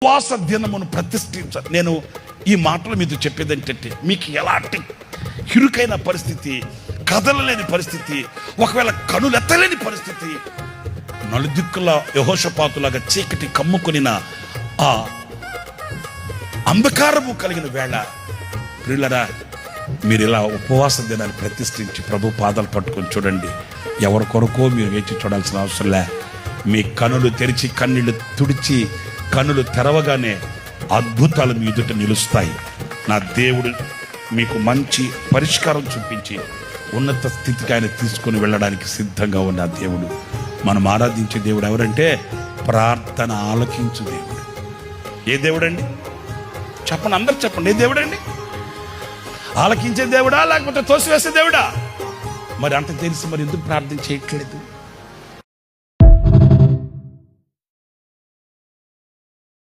ఉపవాస దినమును ప్రతిష్ఠించాలి. నేను ఈ మాటలు మీతో చెప్పేది ఏంటంటే, మీకు ఎలాంటి ఇరుకైన పరిస్థితి, కదలలేని పరిస్థితి, ఒకవేళ కనులెత్తలేని పరిస్థితి, నలుదిక్కుల యెహోషాపాతులాగా చీకటి కమ్ముకొనిన ఆ అంధకారము కలిగిన వేళ ప్రియులరా, మీరు ఇలా ఉపవాస దినాన్ని ప్రతిష్ఠించి ప్రభు పాదాలు పట్టుకొని చూడండి. ఎవరి కొరకో మీరు వేచి చూడాల్సిన అవసరం లే. మీ కనులు తెరిచి కన్నీళ్లు తుడిచి కనులు తెరవగానే అద్భుతాలు మీ ఎదుట నిలుస్తాయి. నా దేవుడు మీకు మంచి పరిష్కారం చూపించి ఉన్నత స్థితికి ఆయన తీసుకొని వెళ్ళడానికి సిద్ధంగా ఉన్న దేవుడు. మనం ఆరాధించే దేవుడు ఎవరంటే, ప్రార్థన ఆలకించు దేవుడు. ఏ దేవుడండి చెప్పండి, అందరు చెప్పండి. ఏ దేవుడండి? ఆలకించే దేవుడా లేకపోతే తోసివేసే దేవుడా? మరి అంత తెలిసి మరి ఎందుకు ప్రార్థన చేయట్లేదు?